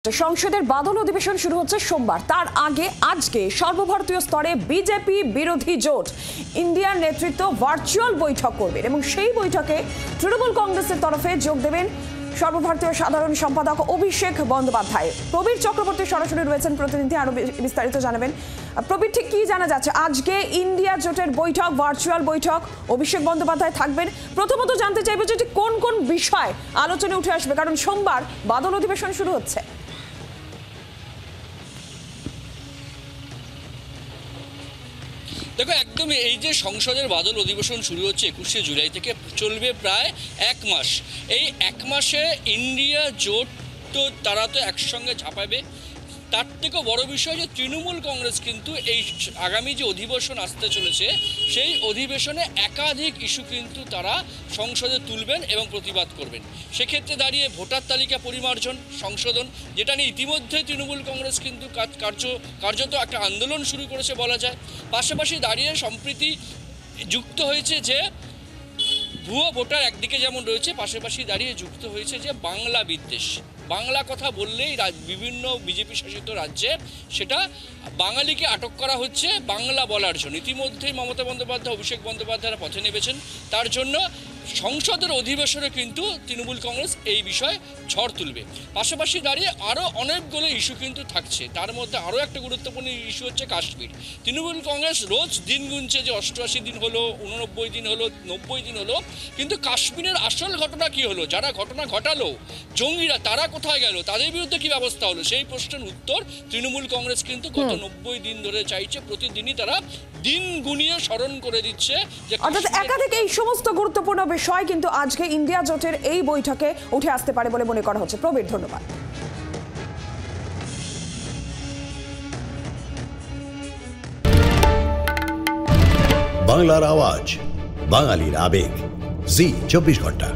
সংসদের বাদল অধিবেশন শুরু হচ্ছে সোমবার। তার আগে আজকে সর্বভারতীয় স্তরে বিজেপি বিরোধী জোট ইন্ডিয়ার নেতৃত্ব ভার্চুয়াল বৈঠক করবেন এবং সেই বৈঠকে তৃণমূল কংগ্রেসের তরফে যোগ দেবেন সর্বভারতীয় সাধারণ সম্পাদক অভিষেক বন্দ্যোপাধ্যায়। প্রবীর চক্রবর্তী সরাসরি রয়েছেন প্রতিনিধি, আরো বিস্তারিত জানাবেন। প্রবীর, ঠিক কি জানা যাচ্ছে? আজকে ইন্ডিয়া জোটের বৈঠক, ভার্চুয়াল বৈঠক, অভিষেক বন্দ্যোপাধ্যায় থাকবেন। প্রথমত জানতে চাইবো যে কোন কোন বিষয় আলোচনায় উঠে আসবে, কারণ সোমবার বাদল অধিবেশন শুরু হচ্ছে। দেখো, একদমই এই যে সংসদের বাদল অধিবেশন শুরু হচ্ছে 21শে জুলাই থেকে, চলবে প্রায় এক মাস। এই এক মাসে ইন্ডিয়া জোট তো তারা তো একসঙ্গে ঝাঁপাবে। তার থেকেও বড় বিষয় যে তৃণমূল কংগ্রেস কিন্তু এই আগামী যে অধিবেশন আসতে চলেছে সেই অধিবেশনে একাধিক ইস্যু কিন্তু তারা সংসদে তুলবেন এবং প্রতিবাদ করবেন। সেক্ষেত্রে দাঁড়িয়ে ভোটার তালিকা পরিমার্জন সংশোধন, যেটা নিয়ে ইতিমধ্যে তৃণমূল কংগ্রেস কিন্তু কার্যত একটা আন্দোলন শুরু করেছে বলা যায়। পাশাপাশি দাঁড়িয়ে সম্প্রীতি যুক্ত হয়েছে যে ভুয়ো ভোটার একদিকে যেমন রয়েছে, পাশাপাশি দাঁড়িয়ে যুক্ত হয়েছে যে বাংলা বিদ্বেষ। বাংলা কথা বললেই বিভিন্ন বিজেপি শাসিত রাজ্যে সেটা বাঙালিকে আটক করা হচ্ছে বাংলা বলার জন্য। ইতিমধ্যেই মমতা বন্দ্যোপাধ্যায়, অভিষেক বন্দ্যোপাধ্যায়রা পথে নেমেছেন। তার জন্য সংসদের অধিবেশনে কিন্তু তৃণমূল কংগ্রেস এই বিষয়ে ঝড় তুলবে। পাশাপাশি দাঁড়িয়ে আরও অনেকগুলো ইস্যু কিন্তু থাকছে। তার মধ্যে আরও একটা গুরুত্বপূর্ণ ইস্যু হচ্ছে কাশ্মীর। তৃণমূল কংগ্রেস রোজ দিন গুনছে যে 88 দিন হলো, 89 দিন হলো, 90 দিন হলো, কিন্তু কাশ্মীরের আসল ঘটনা কি হলো? যারা ঘটনা ঘটালো জঙ্গিরা, তারা কোথায় গেল? তাদের বিরুদ্ধে কি ব্যবস্থা হলো? সেই প্রশ্নের উত্তর তৃণমূল কংগ্রেস কিন্তু গত 90 দিন ধরে চাইছে। প্রতিদিনই তারা দিন গুনিয়ে স্মরণ করে দিচ্ছে যে একাধিক এই সমস্ত গুরুত্বপূর্ণ বিষয় কিন্তু আজকে ইন্ডিয়া জোটের এই বৈঠকে উঠে আসতে পারে বলে মনে করা হচ্ছে। প্রবীর, ধন্যবাদ। বাংলার আওয়াজ, বাঙালির আবেগ, জি 24 ঘন্টা।